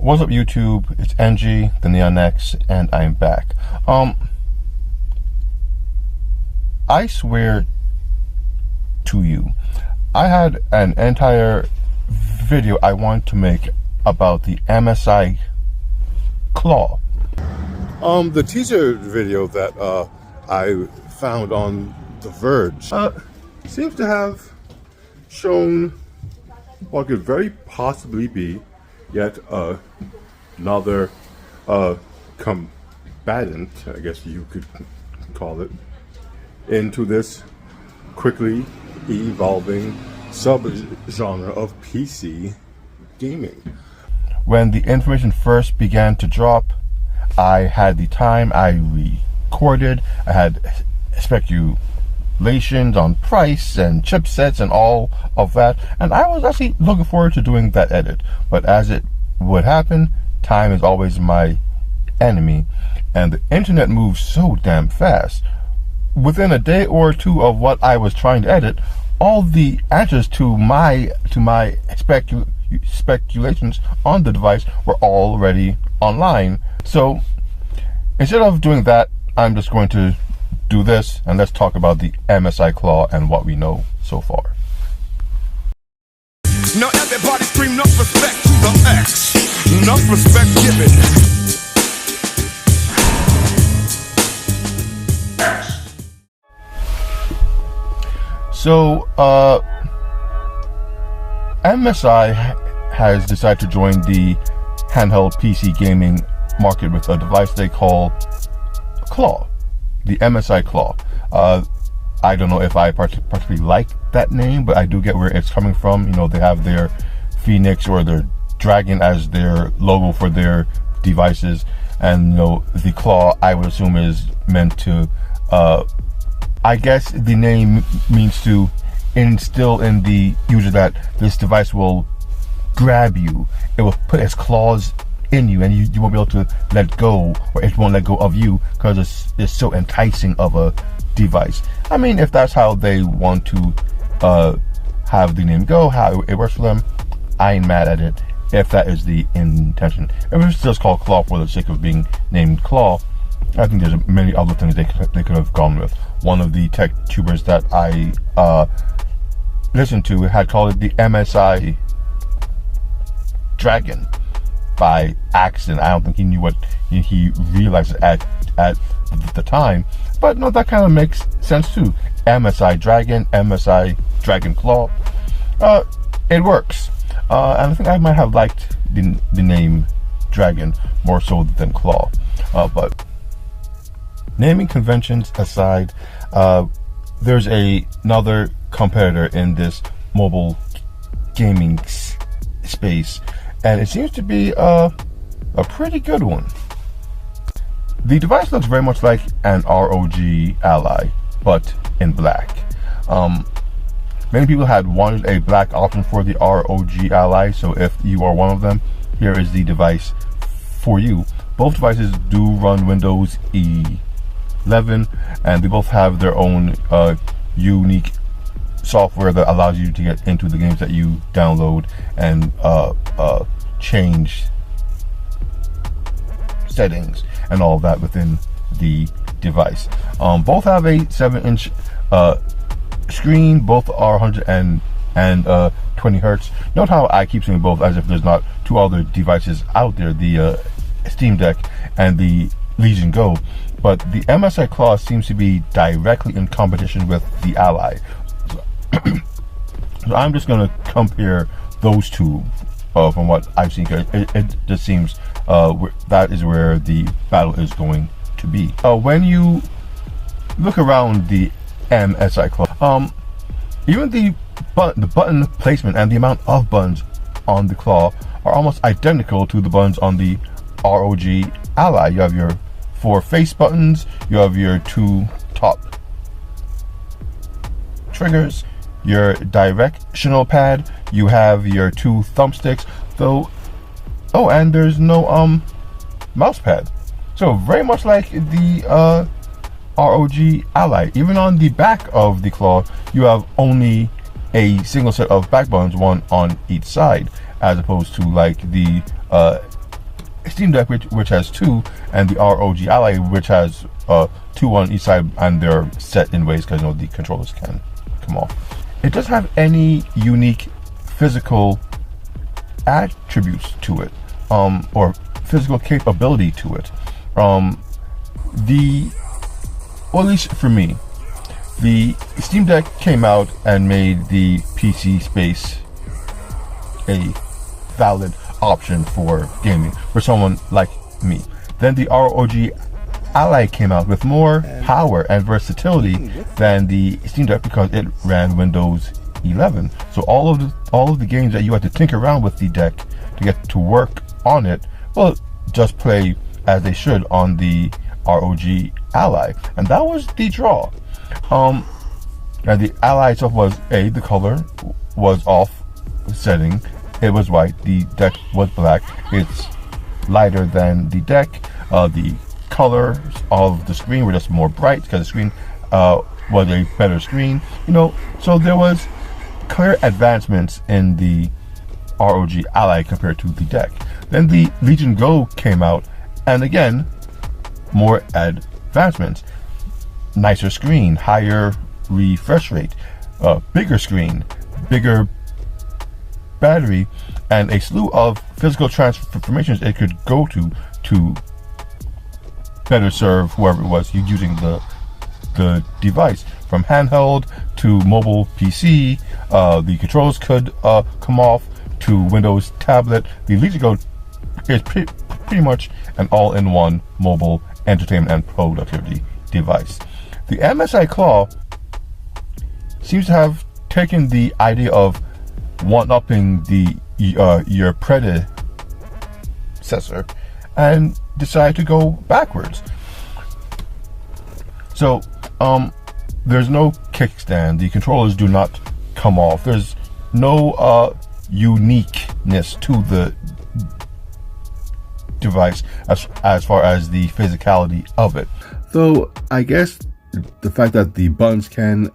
What's up, YouTube? It's NG, the Neon X, and I'm back. I swear to you, I had an entire video I want to make about the MSI Claw. The teaser video that I found on The Verge seems to have shown what could very possibly be yet another combatant, I guess you could call it, into this quickly evolving sub-genre of PC gaming. When the information first began to drop, I had the time, I recorded, I had speculations on price and chipsets and all of that, and I was actually looking forward to doing that edit. But as it would happen, time is always my enemy, and the internet moves so damn fast. Within a day or two of what I was trying to edit, all the answers to my speculations on the device were already online. So instead of doing that, I'm just going to do this, and let's talk about the MSI Claw and what we know so far. Now everybody scream enough respect to the X. Enough respect given. So, MSI has decided to join the handheld PC gaming market with a device they call Claw, the MSI Claw. I don't know if I particularly like that name, but I do get where it's coming from. You know, they have their phoenix or their dragon as their logo for their devices, and you know, the claw, I would assume, is meant to I guess the name means to instill in the user that this device will grab you. It will put its claws in you, and you won't be able to let go, or it won't let go of you because it's so enticing of a device. I mean, if that's how they want to have the name go, how it works for them, I ain't mad at it if that is the intention. If it's just called Claw for the sake of being named Claw, I think there's many other things they could have gone with. One of the tech tubers that I listened to had called it the MSI Dragon by accident. I don't think he knew what he realized at the time, but no, that kind of makes sense too. MSI Dragon, MSI Dragon Claw, it works, and I think I might have liked the name Dragon more so than Claw, but naming conventions aside, there's another competitor in this mobile gaming space, and it seems to be a pretty good one. The device looks very much like an ROG Ally, but in black. Many people had wanted a black option for the ROG Ally, so if you are one of them, here is the device for you. Both devices do run Windows 11, and they both have their own unique software that allows you to get into the games that you download and change settings and all of that within the device. Both have a 7-inch screen. Both are 120 hertz. Note how I keep saying both as if there's not two other devices out there, the Steam Deck and the Legion Go. But the MSI Claw seems to be directly in competition with the Ally. So I'm just going to compare those two from what I've seen. It just seems that is where the battle is going to be. When you look around the MSI Claw, even the button placement and the amount of buttons on the Claw are almost identical to the buttons on the ROG Ally. You have your 4 face buttons, you have your 2 top triggers, your directional pad, you have your 2 thumbsticks, though, oh, and there's no mouse pad. So very much like the ROG Ally. Even on the back of the Claw, you have only a single set of back buttons, one on each side, as opposed to like the Steam Deck, which has 2, and the ROG Ally, which has 2 on each side, and they're set in ways because the controllers can come off. It doesn't have any unique physical attributes to it, or physical capability to it. Well, at least for me, the Steam Deck came out and made the PC space a valid option for gaming for someone like me. Then the ROG Ally came out with more power and versatility than the Steam Deck because it ran Windows 11. So all of the games that you had to tinker around with the deck to get to work on it, well, just play as they should on the ROG Ally, and that was the draw. And the Ally itself was the color was off setting. It was white. The deck was black. It's lighter than the deck. The colors of the screen were just more bright because the screen was a better screen. So there was clear advancements in the ROG Ally compared to the deck. Then the Legion Go came out, and again, more advancements. Nicer screen, higher refresh rate, bigger screen, bigger battery, and a slew of physical transformations it could go to better serve whoever it was using the device. From handheld to mobile PC, the controls could come off to Windows tablet. The Legion Go is pretty much an all-in-one mobile entertainment and productivity device. The MSI Claw seems to have taken the idea of one-upping your predecessor and decide to go backwards. So there's no kickstand. The controllers do not come off. There's no uniqueness to the device as far as the physicality of it. Though I guess the fact that the buttons can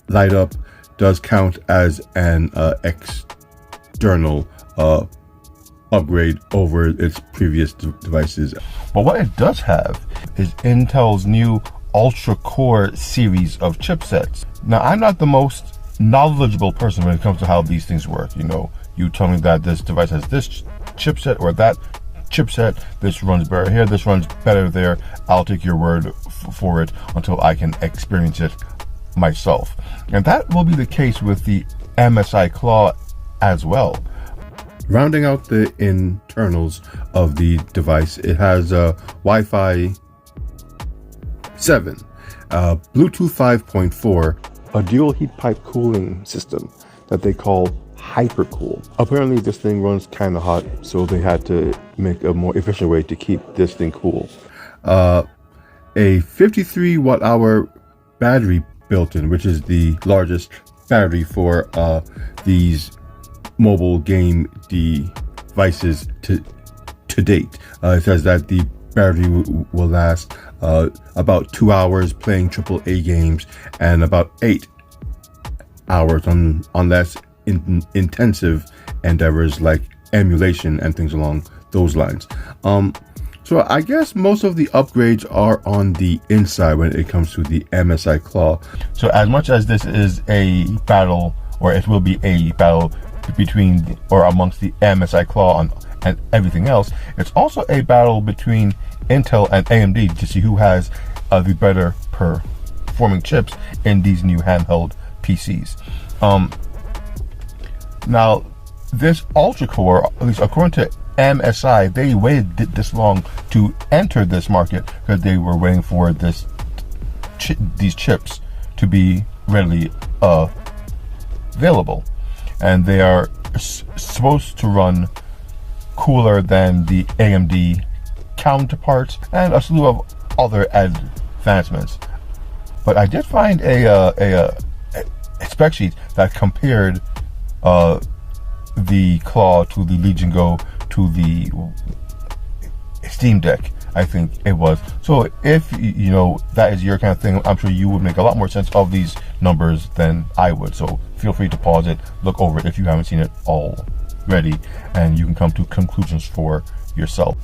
light up does count as an external upgrade over its previous devices. But what it does have is Intel's new Ultra Core series of chipsets. Now, I'm not the most knowledgeable person when it comes to how these things work. You tell me that this device has this chipset or that chipset, this runs better here, this runs better there. I'll take your word for it until I can experience it myself. And that will be the case with the MSI Claw as well. Rounding out the internals of the device, it has Wi-Fi 7, Bluetooth 5.4, a dual heat pipe cooling system that they call hypercool. Apparently this thing runs kind of hot, so they had to make a more efficient way to keep this thing cool. A 53 watt hour battery built in, which is the largest battery for these mobile game devices to date. It says that the battery will last about 2 hours playing AAA games and about 8 hours on less intensive endeavors like emulation and things along those lines. So I guess most of the upgrades are on the inside when it comes to the MSI Claw. So as much as this is a battle, or it will be a battle between or amongst the MSI Claw and everything else, it's also a battle between Intel and AMD to see who has the better performing chips in these new handheld PCs. Now, this Ultra Core, at least according to MSI, they waited this long to enter this market because they were waiting for these chips to be readily available, and they are supposed to run cooler than the AMD counterparts and a slew of other advancements. But I did find a spec sheet that compared the Claw to the Legion Go to the Steam Deck, I think it was. So if that is your kind of thing, I'm sure you would make a lot more sense of these numbers than I would. So feel free to pause it, look over it if you haven't seen it already, and you can come to conclusions for yourself.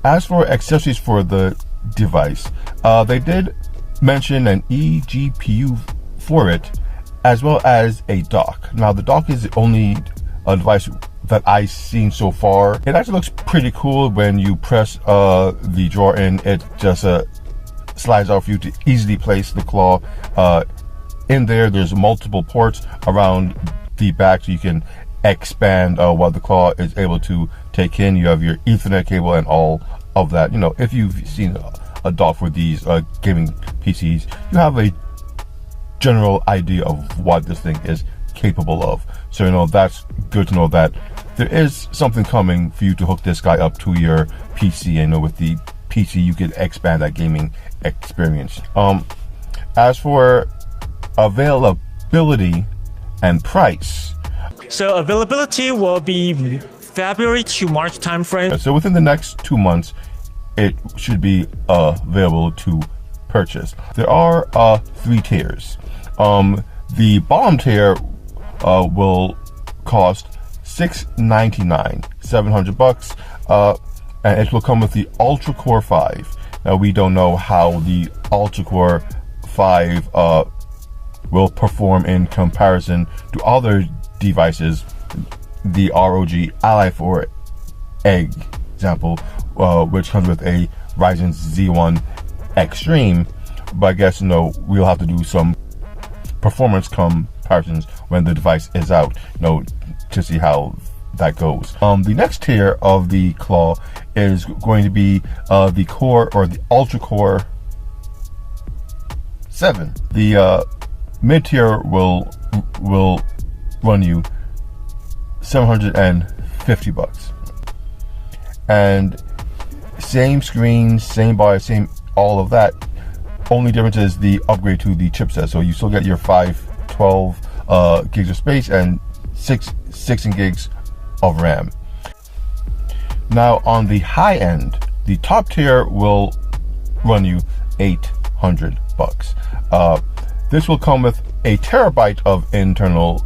As for accessories for the device, they did mention an eGPU for it, as well as a dock. Now, the dock is the only device that I've seen so far. It actually looks pretty cool. When you press the drawer in, it just slides out for you to easily place the claw in there. There's multiple ports around the back, so you can expand what the claw is able to take in. You have your Ethernet cable and all of that. You know, if you've seen a dock for these gaming PCs, you have a general idea of what this thing is capable of. So, you know, that's good to know that there is something coming for you to hook this guy up to your PC. And, you know, with the PC, you can expand that gaming experience. As for availability and price, so availability will be February to March timeframe. So within the next 2 months, it should be available to purchase. There are 3 tiers. The bottom tier will cost $699, $700, and it will come with the Ultra Core 5. Now, we don't know how the Ultra Core 5 will perform in comparison to other devices. The ROG Ally 4 example, which comes with a Ryzen Z1 Extreme, but I guess, you know, we'll have to do some performance comparisons when the device is out, you know, to see how that goes. The next tier of the Claw is going to be the Core, or the Ultra Core 7. The mid tier will run you $750, and same screen, same body, same all of that. Only difference is the upgrade to the chipset. So you still get your 512 gigs of space and 16 gigs of RAM. Now, on the high end, the top tier will run you $800. This will come with a terabyte of internal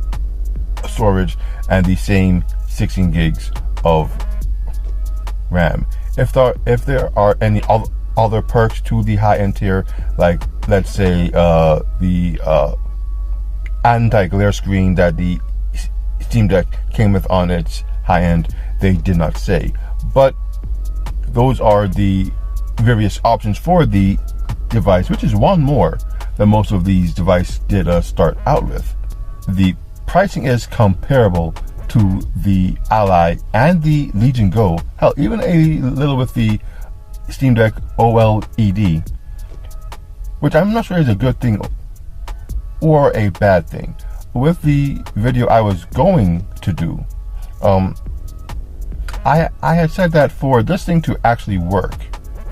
storage and the same 16 gigs of RAM. If there are any other perks to the high-end tier, like, let's say, the anti-glare screen that the Steam Deck came with on its high-end, they did not say. But those are the various options for the device, which is one more than most of these devices did start out with. The pricing is comparable to the Ally and the Legion Go. Hell, even a little with the Steam Deck OLED, which I'm not sure is a good thing or a bad thing. With the video I was going to do, I had said that for this thing to actually work,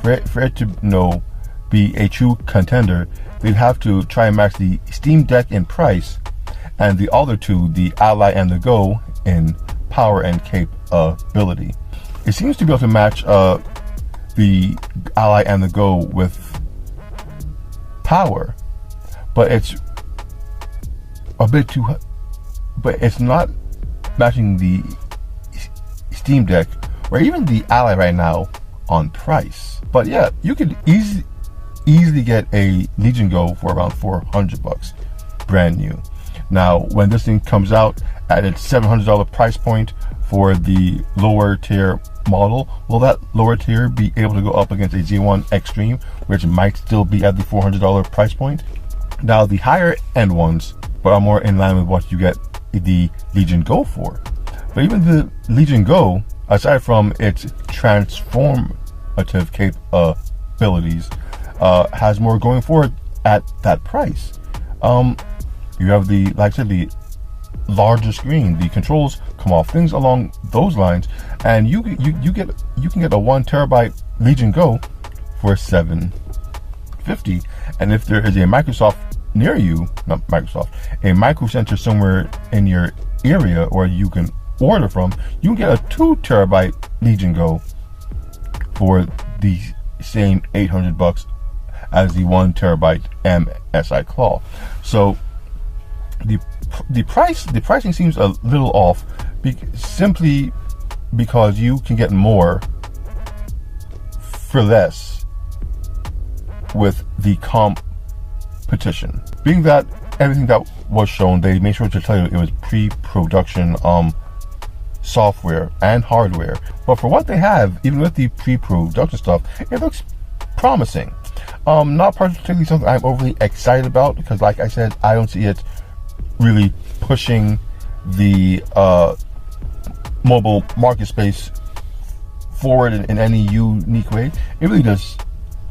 for it to, you know, be a true contender, they'd have to try and match the Steam Deck in price and the other two, the Ally and the Go, in power and capability. It seems to be able to match the Ally and the Go with power, but it's a bit too, but it's not matching the Steam Deck or even the Ally right now on price. But yeah, you could easily get a Legion Go for around $400 brand new. Now, when this thing comes out at its $700 price point for the lower tier model, will that lower tier be able to go up against a Z1 Extreme, which might still be at the $400 price point? Now, the higher end ones, but are more in line with what you get the Legion Go for. But even the Legion Go, aside from its transformative capabilities, has more going for it at that price. You have the, like I said, the larger screen, the controls come off, things along those lines, and you can get a 1 terabyte Legion Go for $750. And if there is a Microsoft near you, not Microsoft, a Micro Center somewhere in your area, or you can order from, you can get a 2 terabyte Legion Go for the same $800 as the 1 terabyte MSI Claw. So the pricing seems a little off, simply because you can get more for less with the competition. Being that everything that was shown, they made sure to tell you it was pre-production software and hardware. But for what they have, even with the pre-production stuff, it looks promising. Not particularly something I'm overly excited about, because like I said, I don't see it really pushing the mobile market space forward in any unique way. It really does,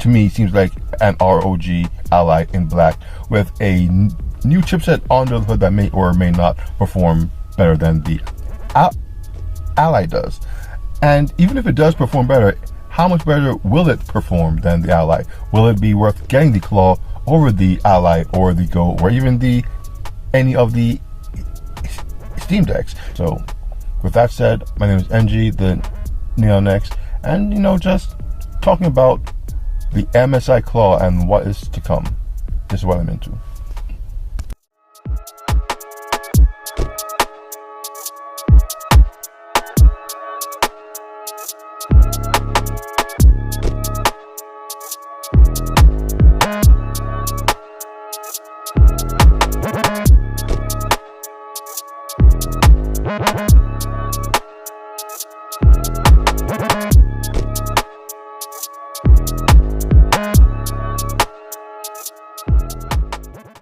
to me, seems like an ROG Ally in black with a new chipset on the hood that may or may not perform better than the Ally does. And even if it does perform better, how much better will it perform than the Ally? Will it be worth getting the Claw over the Ally or the Go or even any of the Steam Decks? So with that said, my name is NG, the WHATIMINX, and just talking about the MSI Claw and what is to come. This is what I'm into.